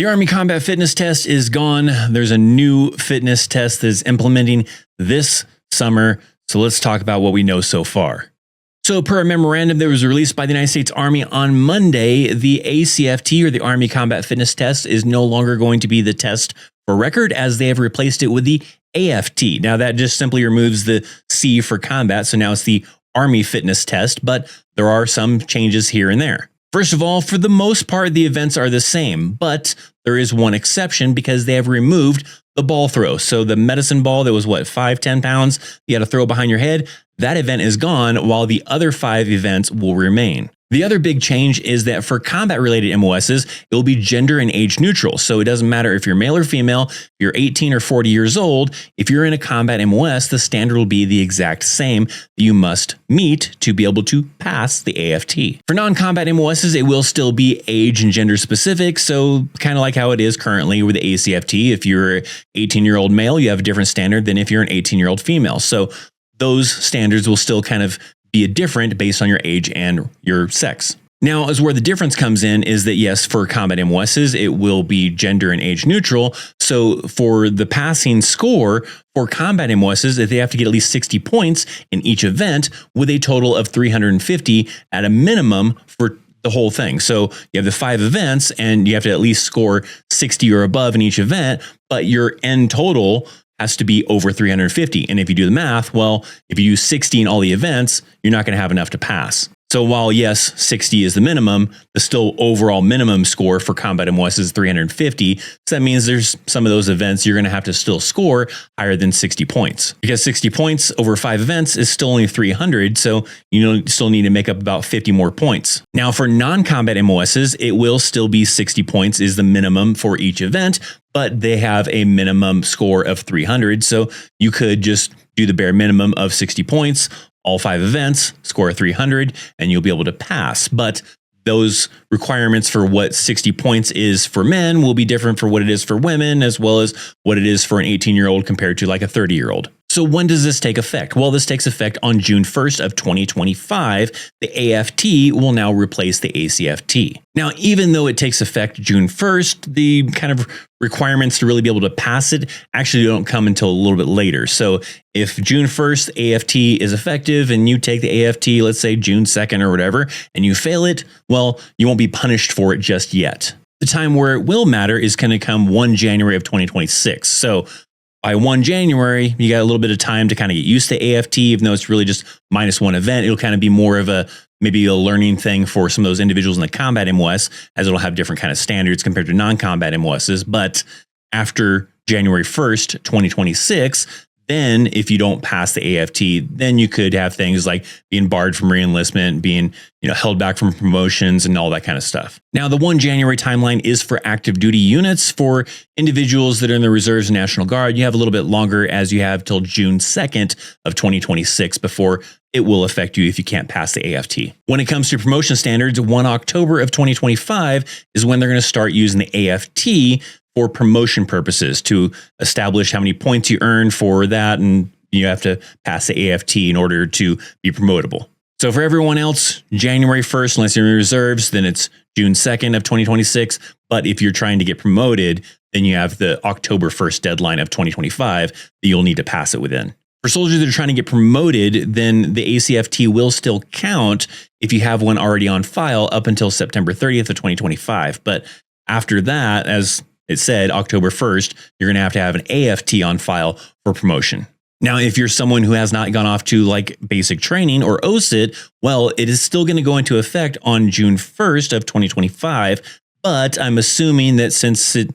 The Army Combat Fitness Test is gone. There's a new fitness test that's implementing this summer. So let's talk about what we know so far. So per a memorandum that was released by the United States Army on Monday, the ACFT, or the Army Combat Fitness Test, is no longer going to be the test for record, as they have replaced it with the AFT. Now that just simply removes the C for combat. So now it's the Army Fitness Test, but there are some changes here and there. First of all, for the most part, the events are the same, but there is one exception because they have removed the ball throw. So the medicine ball that was 5-10 pounds, you had to throw behind your head, that event is gone, while the other 5 events will remain. The other big change is that for combat-related MOSs, it will be gender and age neutral. So it doesn't matter if you're male or female, if you're 18 or 40 years old, if you're in a combat MOS, the standard will be the exact same that you must meet to be able to pass the AFT. For non-combat MOSs, it will still be age and gender specific, so kind of like how it is currently with the ACFT. If you're an 18-year-old male, you have a different standard than if you're an 18-year-old female. So those standards will still kind of be different based on your age and your sex. Now, as where the difference comes in is that, yes, for combat MOSs, it will be gender and age neutral. So for the passing score for combat MOSs, they have to get at least 60 points in each event with a total of 350 at a minimum for the whole thing. So you have the 5 events and you have to at least score 60 or above in each event, but your end total has to be over 350. And if you do the math, well, if you use 60 in all the events, you're not going to have enough to pass. So while yes, 60 is the minimum, the still overall minimum score for combat MOS is 350. So that means there's some of those events you're going to have to still score higher than 60 points. Because 60 points over 5 events is still only 300. So you still need to make up about 50 more points. Now for non-combat MOSs, it will still be 60 points is the minimum for each event, but they have a minimum score of 300. So you could just do the bare minimum of 60 points, all 5 events, score 300, and you'll be able to pass. But those requirements for what 60 points is for men will be different for what it is for women, as well as what it is for an 18-year-old compared to like a 30-year-old. So when does this take effect? Well, this takes effect on June 1st of 2025. The AFT will now replace the ACFT. Now, even though it takes effect June 1st, the kind of requirements to really be able to pass it actually don't come until a little bit later. So if June 1st AFT is effective and you take the AFT, let's say June 2nd or whatever, and you fail it, well, you won't be punished for it just yet. The time where it will matter is going to come 1 January of 2026. So by 1 January, you got a little bit of time to kind of get used to AFT, even though it's really just -1 event. It'll kind of be more of maybe a learning thing for some of those individuals in the combat MOS, as it'll have different kind of standards compared to non-combat MOSs. But after January 1st, 2026, then if you don't pass the AFT, then you could have things like being barred from reenlistment, being held back from promotions and all that kind of stuff. Now, the 1 January timeline is for active duty units. For individuals that are in the reserves and National Guard, you have a little bit longer, as you have till June 2nd of 2026 before it will affect you if you can't pass the AFT. When it comes to promotion standards, 1 October of 2025 is when they're going to start using the AFT for promotion purposes to establish how many points you earn for that, and you have to pass the AFT in order to be promotable. So for everyone else, January 1st, unless you're in reserves, then it's June 2nd of 2026. But if you're trying to get promoted, then you have the October 1st deadline of 2025 that you'll need to pass it within. For soldiers that are trying to get promoted, then the ACFT will still count if you have one already on file up until September 30th of 2025. But after that, as it said, October 1st, you're going to have an AFT on file for promotion. Now, if you're someone who has not gone off to like basic training or OSIT, well, it is still going to go into effect on June 1st of 2025. But I'm assuming that since it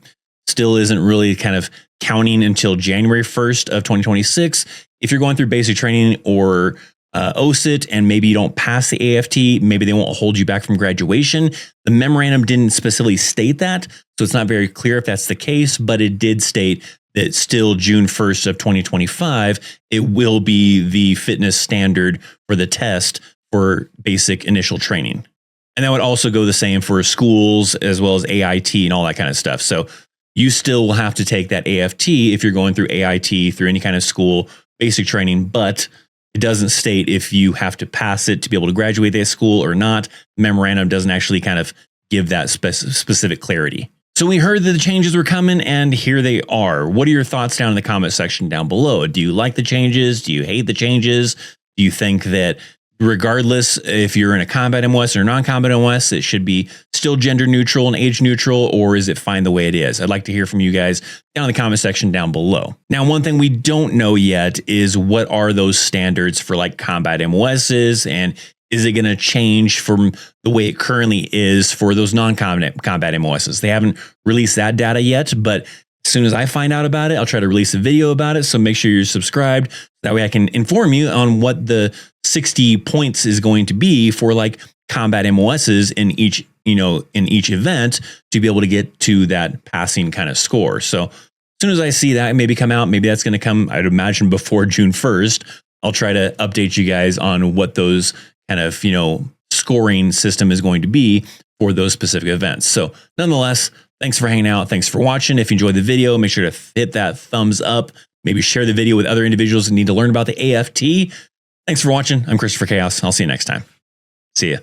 still isn't really kind of counting until January 1st of 2026, if you're going through basic training or OSIT and maybe you don't pass the AFT, maybe they won't hold you back from graduation. The memorandum didn't specifically state that, so it's not very clear if that's the case, but it did state that still June 1st of 2025, it will be the fitness standard for the test for basic initial training. And that would also go the same for schools as well as AIT and all that kind of stuff. So you still will have to take that AFT if you're going through AIT, through any kind of school, basic training, but it doesn't state if you have to pass it to be able to graduate that school or not. The memorandum doesn't actually kind of give that specific clarity. So we heard that the changes were coming, and here they are. What are your thoughts down in the comment section down below? Do you like the changes? Do you hate the changes? Do you think that regardless if you're in a combat MOS or non-combat MOS, it should be still gender neutral and age neutral, or is it fine the way it is? I'd like to hear from you guys down in the comment section down below. Now, one thing we don't know yet is what are those standards for like combat MOSs, and is it going to change from the way it currently is for those non-combat MOSs? They haven't released that data yet, but as soon as I find out about it, I'll try to release a video about it. So make sure you're subscribed. That way I can inform you on what the 60 points is going to be for like combat MOSs in each, in each event to be able to get to that passing kind of score. So as soon as I see that maybe come out, maybe that's going to come, I'd imagine before June 1st, I'll try to update you guys on what those kind of, scoring system is going to be for those specific events. So nonetheless, thanks for hanging out. Thanks for watching. If you enjoyed the video, make sure to hit that thumbs up. Maybe share the video with other individuals that need to learn about the AFT. Thanks for watching. I'm Christopher Chaos. I'll see you next time. See ya.